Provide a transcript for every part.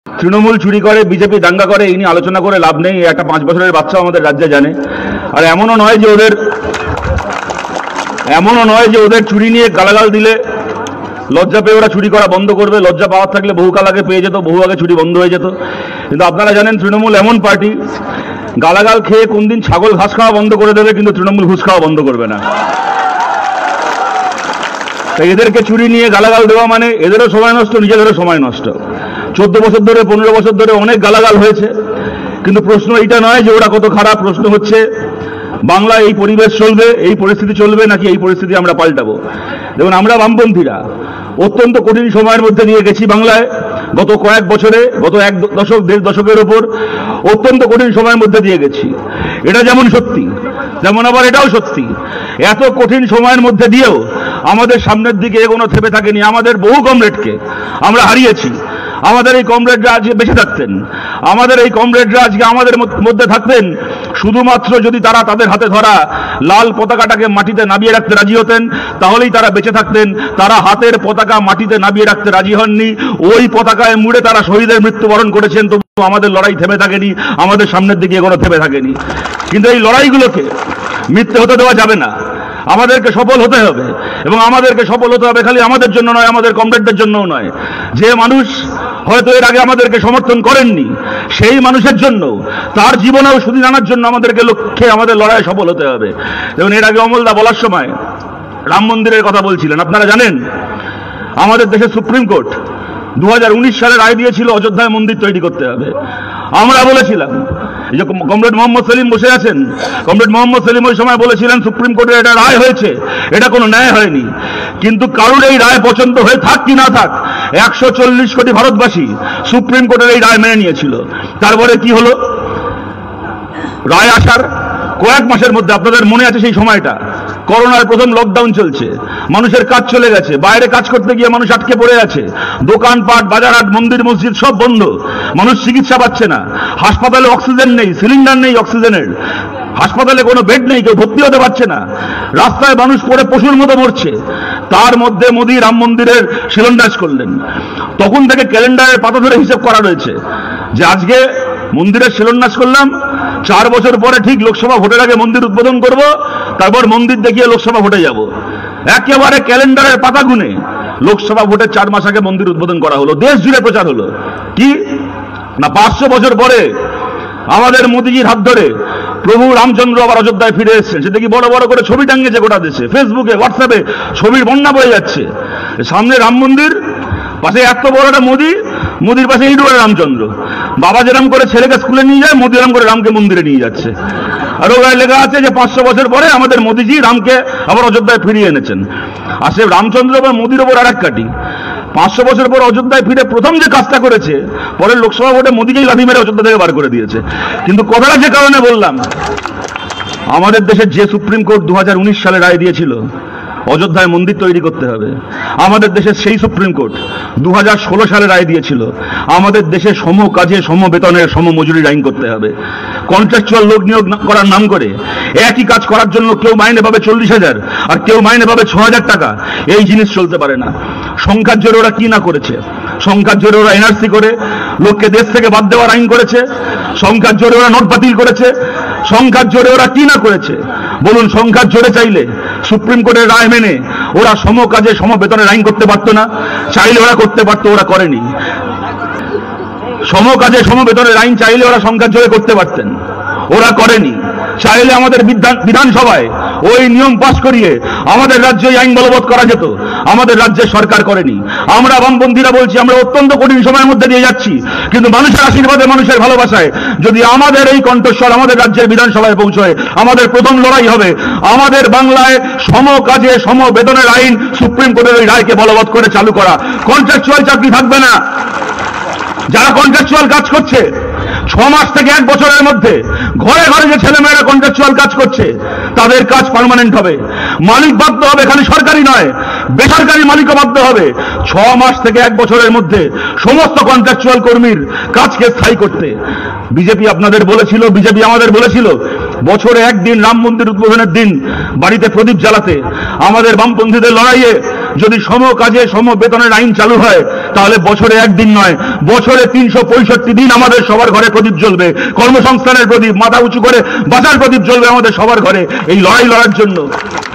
তৃণমূল চুরি করে, বিজেপি দাঙ্গা করে, এই নিয়ে আলোচনা করে লাভ নেই। একটা 5 বছরের বাচ্চা আমাদের রাজ্যে জানে। আর এমনও নয় যে ওদের চুরি নিয়ে গালাগাল দিলে লজ্জা পেয়ে ওরা চুরি করা বন্ধ করবে। লজ্জা পাওয়ার থাকলে বহুকাল আগে পেয়ে যেত, বহু আগে চুরি বন্ধ হয়ে যেত। কিন্তু আপনারা জানেন তৃণমূল এমন পার্টি, গালাগাল খেয়ে কোন দিন ছাগল ঘাস খাওয়া বন্ধ করে দেবে, কিন্তু তৃণমূল ঘুষ খাওয়া বন্ধ করবে না। তাই এদেরকে চুরি নিয়ে গালাগাল দেওয়া মানে এদেরও সময় নষ্ট, নিজেদেরও সময় নষ্ট। 14 বছর ধরে, 15 বছর ধরে অনেক গালাগাল হয়েছে, কিন্তু প্রশ্ন এইটা নয় যে ওরা কত খারাপ। প্রশ্ন হচ্ছে বাংলায় এই পরিবেশ চলবে, এই পরিস্থিতি চলবে, নাকি এই পরিস্থিতি আমরা পাল্টাবো। দেখুন, আমরা বামপন্থীরা অত্যন্ত কঠিন সময়ের মধ্যে দিয়ে গেছি বাংলায়। গত কয়েক বছরে, গত 1 দশক 1.5 দশকের ওপর অত্যন্ত কঠিন সময়ের মধ্যে দিয়ে গেছি। এটা যেমন সত্যি, যেমন আবার এটাও সত্যি, এত কঠিন সময়ের মধ্যে দিয়েও আমাদের সামনের দিকে এগোনো থেমে থাকেনি। আমাদের বহু কমরেডকে আমরা হারিয়েছি। আমাদের এই কমরেডরা আজকে বেঁচে থাকতেন, আমাদের এই কমরেডরা আজকে আমাদের মধ্যে থাকতেন শুধুমাত্র যদি তারা তাদের হাতে ধরা লাল পতাকাটাকে মাটিতে নামিয়ে রাখতে রাজি হতেন, তাহলেই তারা বেঁচে থাকতেন। তারা হাতের পতাকা মাটিতে নামিয়ে রাখতে রাজি হননি। ওই পতাকায় মুড়ে তারা শহীদের মৃত্যুবরণ করেছেন। তবু আমাদের লড়াই থেমে থাকেনি, আমাদের সামনের দিকে এগোনো থেমে থাকেনি। কিন্তু এই লড়াইগুলোকে মিথ্যে হতে দেওয়া যাবে না। আমাদেরকে সফল হতে হবে, এবং আমাদেরকে সফল হতে হবে খালি আমাদের জন্য নয়, আমাদের কমরেডদের জন্যও নয়। যে মানুষ হয়তো এর আগে আমাদেরকে সমর্থন করেননি, সেই মানুষের জন্য, তার জীবনেও সুদিন আনার জন্য আমাদেরকে লক্ষ্যে আমাদের লড়াইয়ে সফল হতে হবে। এবং এর আগে অমলদা বলার সময় রাম মন্দিরের কথা বলছিলেন। আপনারা জানেন আমাদের দেশের সুপ্রিম কোর্ট 2019 সালে রায় দিয়েছিল অযোধ্যায় মন্দির তৈরি করতে হবে। আমরা বলেছিলাম, এই যে কমরেড মোহাম্মদ সেলিম বসে আছেন, কমরেড মোহাম্মদ সেলিম ওই সময় বলেছিলেন সুপ্রিম কোর্টের এটা রায় হয়েছে, এটা কোনো ন্যায় হয়নি। কিন্তু কারোর এই রায় পছন্দ হয়ে থাক কি না থাক, 140 কোটি ভারতবাসী সুপ্রিম কোর্টের এই রায় মেনে নিয়েছিল। তারপরে কি হলো? রায় আসার কয়েক মাসের মধ্যে, আপনাদের মনে আছে সেই সময়টা, করোনার প্রথম লকডাউন চলছে, মানুষের কাজ চলে গেছে, বাইরে কাজ করতে গিয়ে মানুষ আটকে পড়ে আছে, দোকানপাট, বাজারহাট, মন্দির মসজিদ সব বন্ধ, মানুষ চিকিৎসা পাচ্ছে না, হাসপাতালে অক্সিজেন নেই, সিলিন্ডার নেই অক্সিজেনের, হাসপাতালে কোনো বেড নেই, কেউ ভর্তি হতে পারছে না, রাস্তায় মানুষ পড়ে পশুর মতো মরছে। তার মধ্যে মোদী রাম মন্দিরের শিলান্যাস করলেন। তখন থেকে ক্যালেন্ডারের পাতা ধরে হিসেব করা রয়েছে যে আজকে মন্দিরের শিলান্যাস করলাম, 4 বছর পরে ঠিক লোকসভা ভোটের আগে মন্দির উদ্বোধন করব, তারপর মন্দির দেখিয়ে লোকসভা ভোটে যাব। একেবারে ক্যালেন্ডারের পাতা গুনে লোকসভা ভোটের 4 মাস আগে মন্দির উদ্বোধন করা হলো, দেশ জুড়ে প্রচার হলো। কি না, 500 বছর পরে আমাদের মোদীজির হাত ধরে প্রভু রামচন্দ্র আবার অযোধ্যায় ফিরে এসেছেন। সেটা কি বড় বড় করে ছবি টাঙ্গিয়েছে গোটা দেশে, ফেসবুকে, হোয়াটসঅ্যাপে ছবির বন্যা বয়ে যাচ্ছে। সামনে রাম মন্দির, পাশে এত বড় একটা মোদী, মোদীর পাশে এই ডোরে রামচন্দ্র। বাবা যেরকম করে ছেলেকে স্কুলে নিয়ে যায়, মোদী এরকম করে রামকে মন্দিরে নিয়ে যাচ্ছে। আর ওখানে লেখা আছে যে 500 বছর পরে আমাদের মোদীজি রামকে আবার অযোধ্যায় ফিরিয়ে এনেছেন। আর সে রামচন্দ্র বা মোদীর ওপর আর এক কাটি। 500 বছর পর অযোধ্যায় ফিরে প্রথম যে কাজটা করেছে, পরের লোকসভা ভোটে মোদীকেই লাথি মেরে অযোধ্যা থেকে বার করে দিয়েছে। কিন্তু কথাটা যে কারণে বললাম, আমাদের দেশের যে সুপ্রিম কোর্ট 2019 সালে রায় দিয়েছিল অযোধ্যায় মন্দির তৈরি করতে হবে, আমাদের দেশের সেই সুপ্রিম কোর্ট 2016 সালে রায় দিয়েছিল আমাদের দেশে সম কাজে সম বেতনের সম মজুরির আইন করতে হবে। কন্ট্রাকচুয়াল লোক নিয়োগ করার নাম করে একই কাজ করার জন্য কেউ মাইনে পাবে 40,000 আর কেউ মাইনে পাবে 6,000 টাকা। এই জিনিস চলতে পারে না। সংখ্যার জোরে ওরা কি না করেছে, সংখ্যার জোরে ওরা এনআরসি করে লোককে দেশ থেকে বাদ দেওয়ার আইন করেছে, সংখ্যার জোরে ওরা নোট বাতিল করেছে, সংখ্যার জোরে ওরা কি না করেছে বলুন। সংখ্যার জোরে চাইলে সুপ্রিম কোর্টের রায় মেনে ওরা সম কাজে সম বেতনের আইন করতে পারতো না? চাইলে ওরা করতে পারতো, ওরা করেনি। সম কাজে সম বেতনের আইন চাইলে ওরা সংখ্যার জোরে করতে পারতেন, ওরা করেনি। চাইলে আমাদের বিধানসভায় ওই নিয়ম পাশ করিয়ে আমাদের রাজ্যে আইন বলবৎ করা যেত, আমাদের রাজ্যের সরকার করেনি। আমরা বামপন্থীরা বলছি, আমরা অত্যন্ত কঠিন সময়ের মধ্যে দিয়ে যাচ্ছি, কিন্তু মানুষের আশীর্বাদে, মানুষের ভালোবাসায় যদি আমাদের এই কণ্ঠস্বর আমাদের রাজ্যের বিধানসভায় পৌঁছয়, আমাদের প্রথম লড়াই হবে আমাদের বাংলায় সম কাজে সম বেতনের আইন সুপ্রিম কোর্টের ওই রায়কে বলবৎ করে চালু করা। কন্ট্রাকচুয়াল চাকরি থাকবে না। যারা কন্ট্রাকচুয়াল কাজ করছে 6 মাস থেকে 1 বছরের মধ্যে ঘরে ঘরে যে ছেলেমেয়েরা কন্ট্রাকচুয়াল কাজ করছে, তাদের কাজ পার্মানেন্ট হবে। মালিক বাধ্য হবে, খালি সরকারি নয়, বেসরকারি মালিকও বাধ্য হবে 6 মাস থেকে 1 বছরের মধ্যে সমস্ত কন্ট্রাকচুয়াল কর্মীর কাজকে স্থায়ী করতে। বিজেপি আপনাদের বলেছিল, বিজেপি আমাদের বলেছিল বছরে 1 দিন রাম মন্দির উদ্বোধনের দিন বাড়িতে প্রদীপ জ্বালাতে। আমাদের বামপন্থীদের লড়াইয়ে যদি সম কাজে সম বেতনের আইন চালু হয় তাহলে বছরে একদিন নয়, বছরে 365 দিন আমাদের সবার ঘরে প্রদীপ জ্বলবে, কর্মসংস্থানের প্রদীপ, মাথা উঁচু করে বাঁচার প্রদীপ জ্বলবে আমাদের সবার ঘরে। এই লড়াই লড়ার জন্য,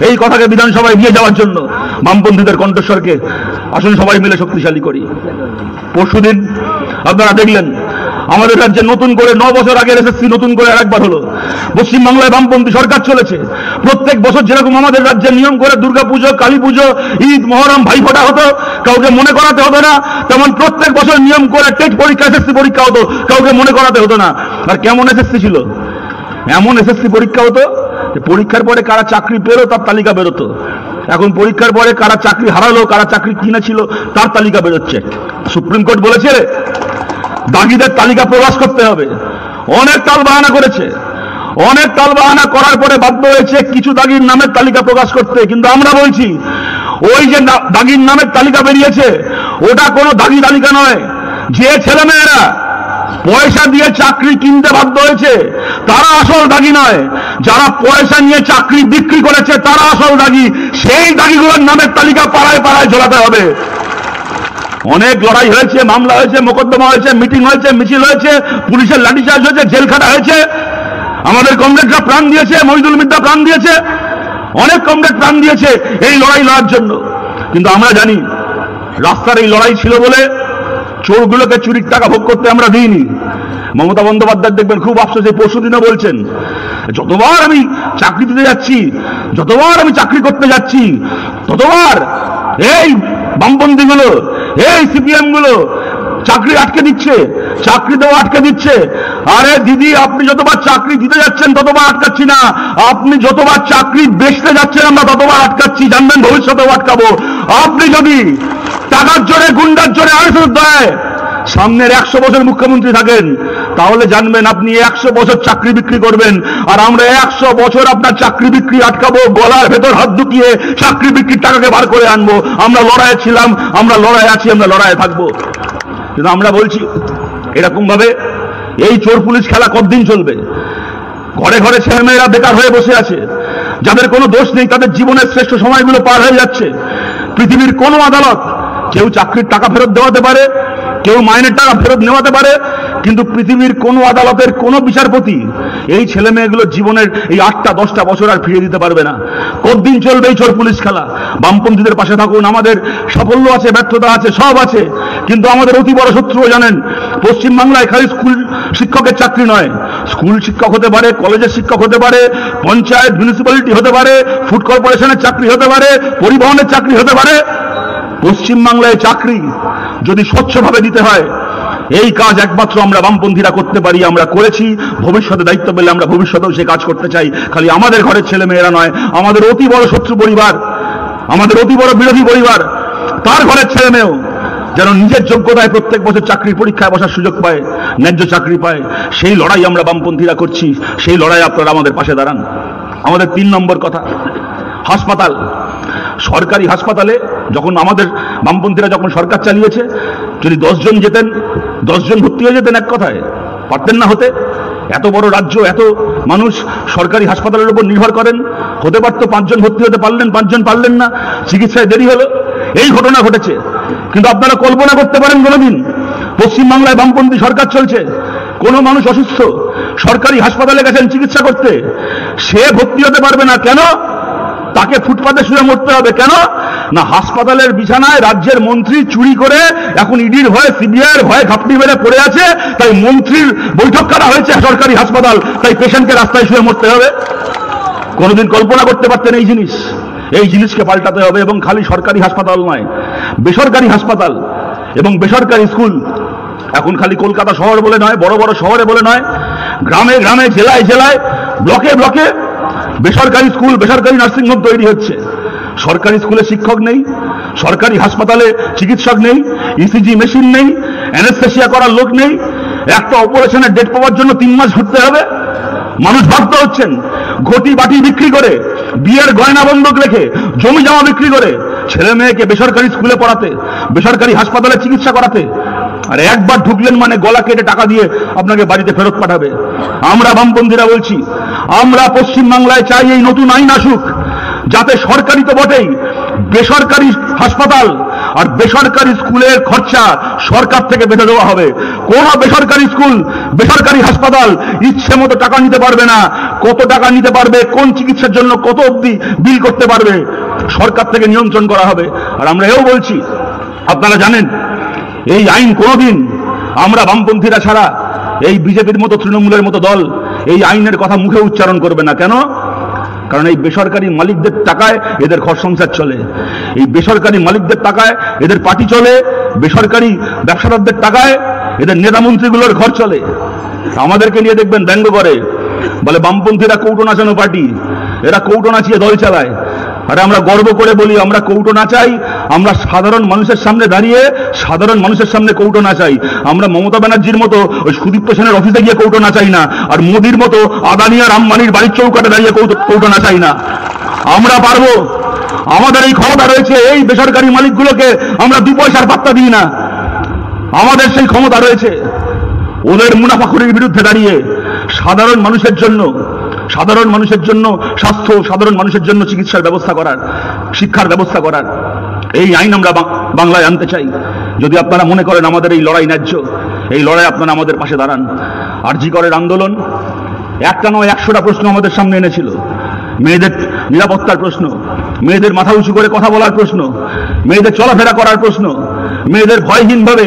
এই কথাকে বিধানসভায় নিয়ে যাওয়ার জন্য বামপন্থীদের কণ্ঠস্বরকে আসুন সবাই মিলে শক্তিশালী করি। পরশুদিন আপনারা দেখলেন আমাদের রাজ্যে নতুন করে 9 বছর আগে এসএসসি নতুন করে আরেকবার হলো। পশ্চিমবাংলায় বামপন্থী সরকার চলেছে। প্রত্যেক বছর যেরকম আমাদের রাজ্যে নিয়ম করে দুর্গাপুজো, কালী পুজো, ঈদ, মহরম, ভাইফোঁটা হতো, কাউকে মনে করাতে হতো না, তেমন প্রত্যেক বছর নিয়ম করে টেট পরীক্ষা, এসএসসি পরীক্ষা হতো, কাউকে মনে করাতে হতো না। আর কেমন এসএসসি ছিল? এমন এসএসসি পরীক্ষা হতো পরীক্ষার পরে কারা চাকরি পেল তার তালিকা বেরোতো। এখন পরীক্ষার পরে কারা চাকরি হারালো, কারা চাকরি কিনেছিল তার তালিকা বেরোচ্ছে। সুপ্রিম কোর্ট বলেছে দাগিদের তালিকা প্রকাশ করতে হবে। অনেক টালবাহানা করেছে, অনেক টালবাহানা করার পরে বাধ্য হয়েছে কিছু দাগির নামের তালিকা প্রকাশ করতে। কিন্তু আমরা বলছি ওই যে দাগির নামের তালিকা বেরিয়েছে ওটা কোনো দাগি তালিকা নয়। যে ছেলেমেয়েরা পয়সা দিয়ে চাকরি কিনতে বাধ্য হয়েছে তারা আসল দাগি নয়, যারা পয়সা নিয়ে চাকরি বিক্রি করেছে তারা আসল দাগি। সেই দাগিগুলোর নামের তালিকা পাড়ায় পাড়ায় ঝোলাতে হবে। অনেক লড়াই হয়েছে, মামলা হয়েছে, মোকদ্দমা হয়েছে, মিটিং হয়েছে, মিছিল হয়েছে, পুলিশের লাঠিচার্জ হয়েছে, জেল খাটা হয়েছে, আমাদের কমরেডরা প্রাণ দিয়েছে, মহিদুল মিদ্দা প্রাণ দিয়েছে, অনেক কমরেড প্রাণ দিয়েছে এই লড়াই লড়ার জন্য। কিন্তু আমরা জানি রাস্তার এই লড়াই ছিল বলে চোরগুলোকে চুরির টাকা ভোগ করতে আমরা দিইনি। মমতা বন্দ্যোপাধ্যায় দেখবেন খুব আফসোস, এই পরশুদিনও বলছেন যতবার আমি চাকরি দিতে যাচ্ছি, যতবার আমি চাকরি করতে যাচ্ছি, ততবার এই বামপন্থীগুলো, এই সিপিএম গুলো চাকরি আটকে দিচ্ছে, চাকরি দেওয়া আটকে দিচ্ছে। আরে দিদি, আপনি যতবার চাকরি দিতে যাচ্ছেন ততবার আটকাচ্ছি না, আপনি যতবার চাকরি বেচতে যাচ্ছেন আমরা ততবার আটকাচ্ছি। জানবেন ভবিষ্যতেও আটকাবো। আপনি যদি টাকার জোরে, গুন্ডার জোরে আড়াইশোর দয় সামনের 100 বছর মুখ্যমন্ত্রী থাকেন তাহলে জানবেন আপনি 100 বছর চাকরি বিক্রি করবেন, আর আমরা 100 বছর আপনার চাকরি বিক্রি আটকাবো, গলার ভেতর হাত ঢুকিয়ে চাকরি বিক্রির টাকাকে বার করে আনবো। আমরা লড়াইয়ে ছিলাম, আমরা লড়াইয়ে আছি, আমরা লড়াইয়ে থাকবো। কিন্তু আমরা বলছি এরকম ভাবে এই চোর পুলিশ খেলা কতদিন চলবে? ঘরে ঘরে ছেলেমেয়েরা বেকার হয়ে বসে আছে, যাদের কোনো দোষ নেই, তাদের জীবনের শ্রেষ্ঠ সময়গুলো পার হয়ে যাচ্ছে। পৃথিবীর কোনো আদালত কেউ চাকরির টাকা ফেরত দেওয়াতে পারে, কেউ মাইনের টাকা ফেরত নেওয়াতে পারে, কিন্তু পৃথিবীর কোনো আদালতের কোনো বিচারপতি এই ছেলে মেয়েগুলোর জীবনের এই 8-10টা বছর আর ফিরিয়ে দিতে পারবে না। কতদিন চলবে এই চোর পুলিশ খেলা? বামপন্থীদের পাশে থাকুন। আমাদের সাফল্য আছে, ব্যর্থতা আছে, সব আছে, কিন্তু আমাদের অতি বড় শত্রুও জানেন পশ্চিমবাংলায় খালি স্কুল শিক্ষকের চাকরি নয়, স্কুল শিক্ষক হতে পারে, কলেজের শিক্ষক হতে পারে, পঞ্চায়েত মিউনিসিপ্যালিটি হতে পারে, ফুড কর্পোরেশনের চাকরি হতে পারে, পরিবহনের চাকরি হতে পারে। পশ্চিমবাংলায় চাকরি যদি স্বচ্ছভাবে দিতে হয় এই কাজ একমাত্র আমরা বামপন্থীরা করতে পারি, আমরা করেছি, ভবিষ্যতে দায়িত্ব পেলে আমরা ভবিষ্যতেও সে কাজ করতে চাই। খালি আমাদের ঘরের ছেলে মেয়েরা নয়, আমাদের অতি বড় শত্রু পরিবার, আমাদের অতি বড় বিরোধী পরিবার, তার ঘরের ছেলে মেয়েও যেন নিজের যোগ্যতায় প্রত্যেক বছর চাকরির পরীক্ষায় বসার সুযোগ পায়, ন্যায্য চাকরি পায়। সেই লড়াই আমরা বামপন্থীরা করছি, সেই লড়াই আপনারা আমাদের পাশে দাঁড়ান। আমাদের 3 নম্বর কথা, হাসপাতাল। সরকারি হাসপাতালে যখন আমাদের বামপন্থীরা যখন সরকার চালিয়েছে, যদি 10 জন যেতেন, 10 জন ভর্তি হয়ে যেতেন, এক কথায় পারতেন না হতে? এত বড় রাজ্য, এত মানুষ সরকারি হাসপাতালের উপর নির্ভর করেন, হতে পারতো 5 জন ভর্তি হতে পারলেন, 5 জন পারলেন না, চিকিৎসায় দেরি হলো, এই ঘটনা ঘটেছে। কিন্তু আপনারা কল্পনা করতে পারেন কোনোদিন পশ্চিমবাংলায় বামপন্থী সরকার চলছে, কোনো মানুষ অসুস্থ সরকারি হাসপাতালে গেছেন চিকিৎসা করতে, সে ভর্তি হতে পারবে না? কেন? তাকে ফুটপাতে শুয়ে মরতে হবে। কেন না? হাসপাতালের বিছানায় রাজ্যের মন্ত্রী চুরি করে এখন ইডির ভয়ে, সিবিআইয়ের ভয়ে ঘাপটি মেরে পড়ে আছে, তাই মন্ত্রীর বৈঠক করা হয়েছে সরকারি হাসপাতাল, তাই পেশেন্টকে রাস্তায় শুয়ে মরতে হবে। কোনোদিন কল্পনা করতে পারতেন এই জিনিস? এই জিনিসকে পাল্টাতে হবে। এবং খালি সরকারি হাসপাতাল নয়, বেসরকারি হাসপাতাল এবং বেসরকারি স্কুল এখন খালি কলকাতা শহর বলে নয়, বড় বড় শহরে বলে নয়, গ্রামে গ্রামে, জেলায় জেলায়, ব্লকে ব্লকে বেসরকারি স্কুল, বেসরকারি নার্সিংহোম তৈরি হচ্ছে। সরকারি স্কুলে শিক্ষক নেই, সরকারি হাসপাতালে চিকিৎসক নেই, ইসিজি মেশিন নেই, অ্যানেস্থেসিয়া করার লোক নেই, একটা অপারেশনের ডেট পাওয়ার জন্য 3 মাস ঘুরতে হবে। মানুষ ভাবতে হচ্ছেন ঘটি বাটি বিক্রি করে, বিয়ের গয়না বন্ধক রেখে, জমি জমা বিক্রি করে ছেলে মেয়েকে বেসরকারি স্কুলে পড়াতে, বেসরকারি হাসপাতালে চিকিৎসা করাতে। আর একবার ঢুকলেন মানে গলা কেটে টাকা দিয়ে আপনাকে বাড়িতে ফেরত পাঠাবে। আমরা বামপন্থীরা বলছি, আমরা পশ্চিমবাংলায় চাই এই নতুন আইন আসুক, যাতে সরকারি তো বটেই, বেসরকারি হাসপাতাল আর বেসরকারি স্কুলের খরচা সরকার থেকে বেঁধে দেওয়া হবে। কোন বেসরকারি স্কুল, বেসরকারি হাসপাতাল ইচ্ছে মতো টাকা নিতে পারবে না। কত টাকা নিতে পারবে, কোন চিকিৎসার জন্য কত অবধি বিল করতে পারবে, সরকার থেকে নিয়ন্ত্রণ করা হবে। আর আমরা এও বলছি, আপনারা জানেন এই আইন কোনোদিন আমরা বামপন্থীরা ছাড়া এই বিজেপির মতো, তৃণমূলের মতো দল এই আইনের কথা মুখে উচ্চারণ করবে না। কেন? কারণ এই বেসরকারি মালিকদের টাকায় এদের ঘর সংসার চলে, এই বেসরকারি মালিকদের টাকায় এদের পার্টি চলে, বেসরকারি ব্যবসাদারদের টাকায় এদের নেতা মন্ত্রীগুলোর ঘর চলে। আমাদেরকে নিয়ে দেখবেন ব্যঙ্গ করে, বলে বামপন্থীরা কৌটো নাচানো পার্টি, এরা কৌটো নাচিয়ে দল চালায়। আরে আমরা গর্ব করে বলি আমরা কৌটো নাচাই, আমরা সাধারণ মানুষের সামনে দাঁড়িয়ে সাধারণ মানুষের সামনে কৌটো নাচাই। আমরা মমতা ব্যানার্জির মতো ওই সুদীপ্ত সেনের অফিসে গিয়ে কৌটো নাচাই না, আর মোদির মতো আদানি আর আম্বানির বাড়ির চৌকাটে দাঁড়িয়ে কৌটো নাচাই না। আমরা পারবো, আমাদের এই ক্ষমতা রয়েছে, এই বেসরকারি মালিকগুলোকে আমরা 2 পয়সার পাত্তা দিই না। আমাদের সেই ক্ষমতা রয়েছে ওদের মুনাফাখোরির বিরুদ্ধে দাঁড়িয়ে সাধারণ মানুষের জন্য, সাধারণ মানুষের জন্য স্বাস্থ্য, সাধারণ মানুষের জন্য চিকিৎসার ব্যবস্থা করার, শিক্ষার ব্যবস্থা করার এই আইন আমরা বাংলায় আনতে চাই। যদি আপনারা মনে করেন আমাদের এই লড়াই ন্যায্য, এই লড়াই আপনারা আমাদের পাশে দাঁড়ান। আরজি করের আন্দোলন একটা নয় 100টা প্রশ্ন আমাদের সামনে এনেছিল। মেয়েদের নিরাপত্তার প্রশ্ন, মেয়েদের মাথা উঁচু করে কথা বলার প্রশ্ন, মেয়েদের চলাফেরা করার প্রশ্ন, মেয়েদের ভয়হীনভাবে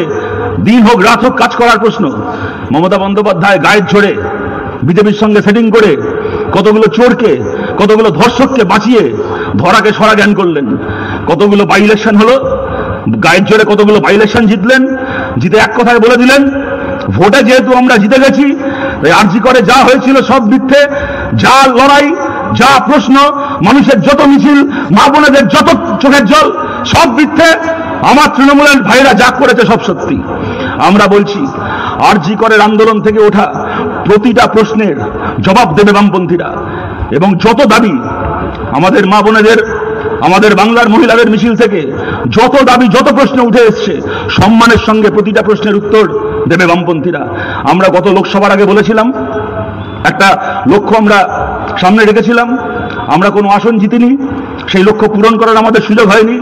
দিন হোক রাত হোক কাজ করার প্রশ্ন। মমতা বন্দ্যোপাধ্যায় গায়ের ঝোড়ে বিজেপির সঙ্গে সেটিং করে কতগুলো চোরকে, কতগুলো ধর্ষককে বাঁচিয়ে ধরাকে সরা জ্ঞান করলেন। কতগুলো বাই ইলেকশন হলো, গায়ের জোরে কতগুলো বাই ইলেকশন জিতলেন, জিতে এক কথায় বলে দিলেন ভোটে যেহেতু আমরা জিতে গেছি, আরজি করে যা হয়েছিল সব মিথ্যে, যা লড়াই, যা প্রশ্ন, মানুষের যত মিছিল, মা বোনেদের যত চোখের জল, সব মিথ্যে। আমার তৃণমূলের ভাইরা যা করেছে সব সত্যি। আমরা বলছি আরজি করের আন্দোলন থেকে ওঠা প্রতিটা প্রশ্নের জবাব দেবে বামপন্থীরা, এবং যত দাবি আমাদের মা বোনেদের, আমাদের বাংলার মহিলাদের মিছিল থেকে যত দাবি, যত প্রশ্ন উঠে এসছে, সম্মানের সঙ্গে প্রতিটা প্রশ্নের উত্তর দেবে বামপন্থীরা। আমরা গত লোকসভার আগে বলেছিলাম, একটা লক্ষ্য আমরা সামনে রেখেছিলাম, আমরা কোনো আসন জিতিনি, সেই লক্ষ্য পূরণ করার আমাদের সুযোগ হয়নি।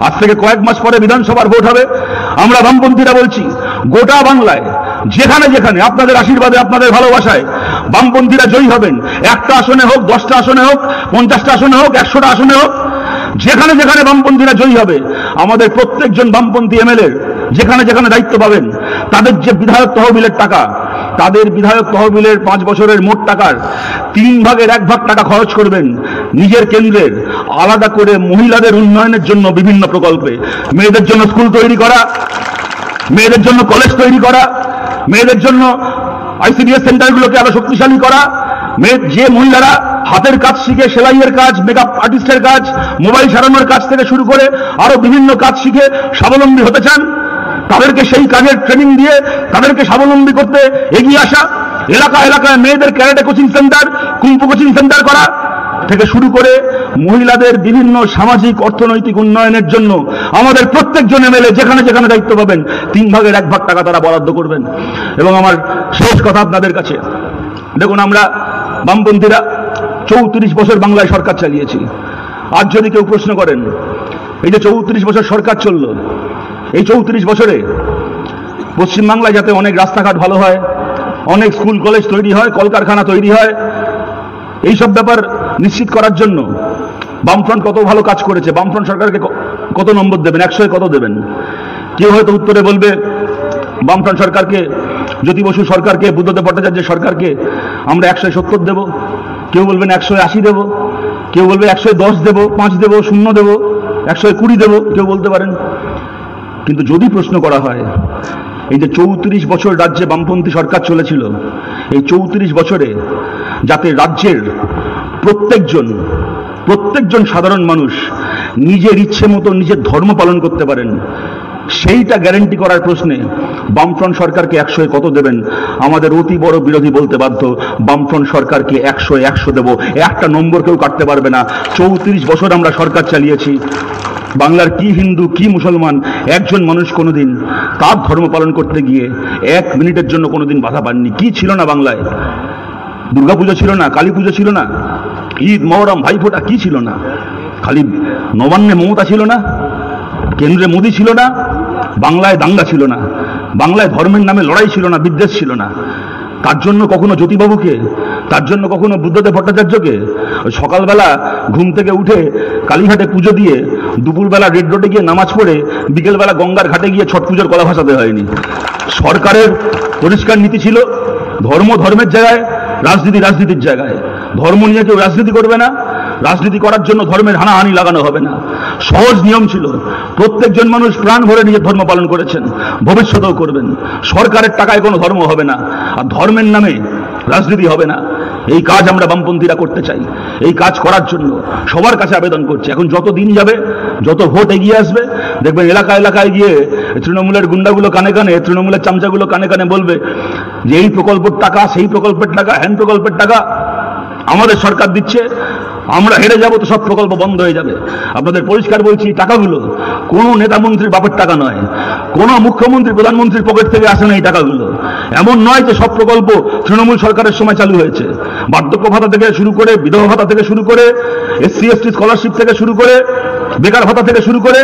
আজ থেকে কয়েক মাস পরে বিধানসভার ভোট হবে। আমরা বামপন্থীরা বলছি গোটা বাংলায় যেখানে যেখানে আপনাদের আশীর্বাদে, আপনাদের ভালোবাসায় বামপন্থীরা জয়ী হবেন। 1টা আসনে হোক, 10টা আসনে হোক, 50টা আসনে হোক, 100টা আসনে হোক, যেখানে যেখানে বামপন্থীরা জয়ী হবে, আমাদের প্রত্যেকজন বামপন্থী এমএলএ যেখানে যেখানে দায়িত্ব পাবেন, তাদের যে বিধায়ক তহবিলের টাকা, তাদের বিধায়ক তহবিলের 5 বছরের মোট টাকার 3 ভাগের 1 ভাগ টাকা খরচ করবেন নিজের কেন্দ্রের আলাদা করে মহিলাদের উন্নয়নের জন্য বিভিন্ন প্রকল্পে। মেয়েদের জন্য স্কুল তৈরি করা, মেয়েদের জন্য কলেজ তৈরি করা, মেয়েদের জন্য আইসিডিএস সেন্টারগুলোকে আরো শক্তিশালী করা। যে মহিলারা হাতের কাজ শিখে, সেলাইয়ের কাজ, মেকআপ আর্টিস্টের কাজ, মোবাইল সারানোর কাজ থেকে শুরু করে আরো বিভিন্ন কাজ শিখে স্বাবলম্বী হতে চান, তাদেরকে সেই কাজের ট্রেনিং দিয়ে তাদেরকে স্বাবলম্বী করতে এগিয়ে আসা। এলাকা এলাকায় মেয়েদের karate coaching centre, kung fu coaching centre করা থেকে শুরু করে মহিলাদের বিভিন্ন সামাজিক অর্থনৈতিক উন্নয়নের জন্য আমাদের প্রত্যেকজন এমএলএ যেখানে যেখানে দায়িত্ব পাবেন 3 ভাগের 1 ভাগ টাকা তারা বরাদ্দ করবেন। এবং আমার শেষ কথা আপনাদের কাছে, দেখুন আমরা বামপন্থীরা 34 বছর বাংলায় সরকার চালিয়েছি। আজ যদি কেউ প্রশ্ন করেন এই যে 34 বছর সরকার চলল, এই 34 বছরে পশ্চিমবাংলায় যাতে অনেক রাস্তাঘাট ভালো হয়, অনেক স্কুল কলেজ তৈরি হয়, কলকারখানা তৈরি হয়, এইসব ব্যাপার নিশ্চিত করার জন্য বামফ্রন্ট কত ভালো কাজ করেছে। বামফ্রন্ট সরকারকে কত নম্বর দেবেন, 100-এ কত দেবেন? কেউ হয়তো উত্তরে বলবে বামফ্রন্ট সরকারকে, জ্যোতি বসু সরকারকে, বুদ্ধদেব ভট্টাচার্যের সরকারকে আমরা 170 দেব, কেউ বলবেন 180 দেব, কেউ বলবে 110 দেব, 5 দেব, 0 দেব, 120 দেব, কেউ বলতে পারেন। কিন্তু যদি প্রশ্ন করা হয় এই যে 34 বছর রাজ্যে বামপন্থী সরকার চলেছিল, এই 34 বছরে যাতে রাজ্যের প্রত্যেকজন সাধারণ মানুষ নিজের ইচ্ছে মতো নিজের ধর্ম পালন করতে পারেন, সেইটা গ্যারান্টি করার প্রশ্নে বামফ্রন্ট সরকারকে 100-এ কত দেবেন? আমাদের অতি বড় বিরোধী বলতে বাধ্য, বামফ্রন্ট সরকারকে 100-এ 100 দেব, একটা নম্বর কেউ কাটতে পারবে না। 34 বছর আমরা সরকার চালিয়েছি। বাংলার কি হিন্দু কি মুসলমান একজন মানুষ কোনোদিন তার ধর্ম পালন করতে গিয়ে 1 মিনিটের জন্য কোনোদিন বাধা পাননি। কি ছিল না বাংলায়? দুর্গাপুজো ছিল না, কালী পুজো ছিল না, ঈদ, মহরম, ভাইফোঁটা কি ছিল না? খালি নবান্নে মমতা ছিল না, কেন্দ্রে মোদী ছিল না, বাংলায় দাঙ্গা ছিল না, বাংলায় ধর্মের নামে লড়াই ছিল না, বিদ্বেষ ছিল না। তার জন্য কখনো জ্যোতিবাবুকে, তার জন্য কখনো বুদ্ধদেব ভট্টাচার্যকে ওই সকালবেলা ঘুম থেকে উঠে কালীঘাটে পুজো দিয়ে দুপুরবেলা রেড রোডে গিয়ে নামাজ পড়ে বিকেলবেলা গঙ্গার ঘাটে গিয়ে ছট পুজোর কলা ভাসাতে হয়নি। সরকারের পরিষ্কার নীতি ছিল, ধর্ম ধর্মের জায়গায়, রাজনীতি রাজনীতির জায়গায়। ধর্ম নিয়ে কেউ রাজনীতি করবে না, রাজনীতি করার জন্য ধর্মের হানাহানি লাগানো হবে না। সহজ নিয়ম ছিল, প্রত্যেকজন মানুষ প্রাণ ভরে নিজের ধর্ম পালন করেছেন, ভবিষ্যতেও করবেন। সরকারের টাকায় কোনো ধর্ম হবে না, আর ধর্মের নামে রাজনীতি হবে না। এই কাজ আমরা বামপন্থীরা করতে চাই। এই কাজ করার জন্য সবার কাছে আবেদন করছি। এখন যত দিন যাবে, যত ভোট এগিয়ে আসবে, দেখবেন এলাকায় এলাকায় গিয়ে তৃণমূলের গুন্ডাগুলো কানে কানে, তৃণমূলের চামচাগুলো কানে কানে বলবে যে এই প্রকল্পের টাকা, সেই প্রকল্পের টাকা, হ্যান প্রকল্পের টাকা আমাদের সরকার দিচ্ছে, আমরা হেরে যাব তো সব প্রকল্প বন্ধ হয়ে যাবে। আপনাদের পরিষ্কার বলছি, টাকাগুলো কোনো নেতা মন্ত্রীর বাপের টাকা নয়, কোনো মুখ্যমন্ত্রী প্রধানমন্ত্রীর পকেট থেকে আসে না এই টাকাগুলো। এমন নয় যে সব প্রকল্প তৃণমূল সরকারের সময় চালু হয়েছে। বার্ধক্য ভাতা থেকে শুরু করে, বিধবা ভাতা থেকে শুরু করে, SC ST স্কলারশিপ থেকে শুরু করে, বেকার ভাতা থেকে শুরু করে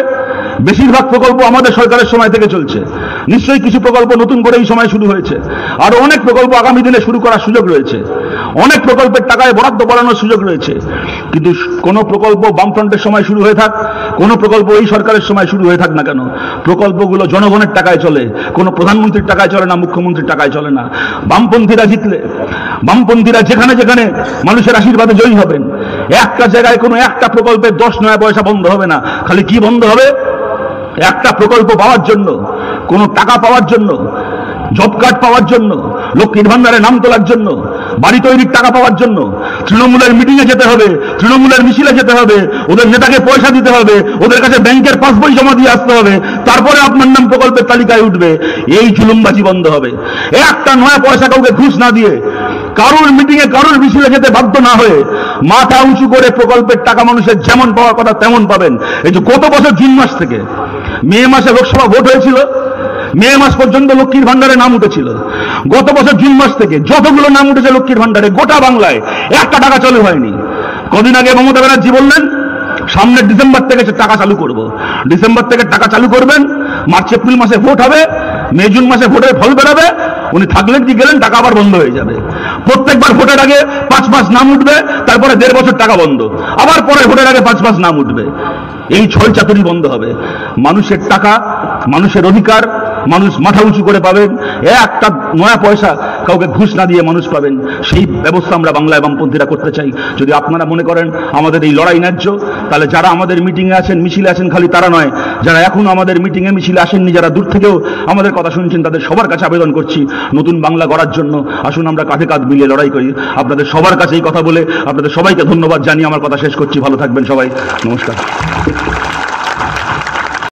বেশিরভাগ প্রকল্প আমাদের সরকারের সময় থেকে চলছে। নিশ্চয়ই কিছু প্রকল্প নতুন করে এই সময় শুরু হয়েছে, আরো অনেক প্রকল্প আগামী দিনে শুরু করার সুযোগ রয়েছে, অনেক প্রকল্পের টাকায় বরাদ্দ বাড়ানোর সুযোগ রয়েছে। কিন্তু কোন প্রকল্প বামফ্রন্টের সময় শুরু হয়ে থাক, কোন প্রকল্প এই সরকারের সময় শুরু হয়ে থাক না কেন, প্রকল্পগুলো জনগণের টাকায় চলে, কোনো প্রধানমন্ত্রীর টাকায় চলে না, মুখ্যমন্ত্রীর টাকায় চলে না। বামপন্থীরা জিতলে, বামপন্থীরা যেখানে যেখানে মানুষের আশীর্বাদে জয়ী হবেন, একটা জায়গায় কোনো একটা প্রকল্পের 10 নয়া পয়সা বন্ধ হবে না। খালি কি বন্ধ হবে? একটা প্রকল্প পাওয়ার জন্য, কোনো টাকা পাওয়ার জন্য, জব কার্ড পাওয়ার জন্য, লক্ষ্মীর ভান্ডারে নাম তোলার জন্য, বাড়ি তৈরির টাকা পাওয়ার জন্য তৃণমূলের মিটিংয়ে যেতে হবে, তৃণমূলের মিছিলে যেতে হবে, ওদের নেতাকে পয়সা দিতে হবে, ওদের কাছে ব্যাংকের পাসবই জমা দিয়ে আসতে হবে, তারপরে আপনার নাম প্রকল্পের তালিকায় উঠবে। এই জুলুমবাজি বন্ধ হবে। একটা নয়া পয়সা কাউকে ঘুষ না দিয়ে, কারুর মিটিংয়ে কারুর মিছিলে যেতে বাধ্য না হয়ে মাথা উঁচু করে প্রকল্পের টাকা মানুষের যেমন পাওয়ার কথা তেমন পাবেন। এই যে গত বছর জুন মাস থেকে মে মাসে লোকসভা ভোট হয়েছিল, মে মাস পর্যন্ত লক্ষ্মীর ভান্ডারে নাম উঠেছিল। গত বছর জুন মাস থেকে যতগুলো নাম উঠেছে লক্ষ্মীর ভান্ডারে, গোটা বাংলায় একটা টাকা চালু হয়নি। কদিন আগে মমতা ব্যানার্জি বললেন সামনের ডিসেম্বর থেকে টাকা চালু করব। ডিসেম্বর থেকে টাকা চালু করবেন, মার্চ এপ্রিল মাসে ভোট হবে, মে জুন মাসে ভোটের ফল বেরোবে, উনি থাকলেন কি গেলেন, টাকা আবার বন্ধ হয়ে যাবে। প্রত্যেকবার ভোটের আগে 5 মাস নাম উঠবে, তারপরে 1.5 বছর টাকা বন্ধ, আবার পরে ভোটের আগে 5 মাস নাম উঠবে। এই ছল চাতুরি বন্ধ হবে। মানুষের টাকা, মানুষের অধিকার মানুষ মাথা উঁচু করে পাবেন, একটা নয়া পয়সা কাউকে ঘুষ না দিয়ে মানুষ পাবেন। সেই ব্যবস্থা আমরা বাংলায় বামপন্থীরা করতে চাই। যদি আপনারা মনে করেন আমাদের এই লড়াই ন্যায্য, তাহলে যারা আমাদের মিটিংয়ে আছেন, মিছিলে আছেন, খালি তারা নয়, যারা এখনো আমাদের মিটিংয়ে মিছিলে আসেননি, যারা দূর থেকেও আমাদের কথা শুনছেন, তাদের সবার কাছে আবেদন করছি নতুন বাংলা গড়ার জন্য আসুন আমরা কাঁধে কাঁধ মিলিয়ে লড়াই করি। আপনাদের সবার কাছে এই কথা বলে আপনাদের সবাইকে ধন্যবাদ জানিয়ে আমার কথা শেষ করছি। ভালো থাকবেন সবাই, নমস্কার।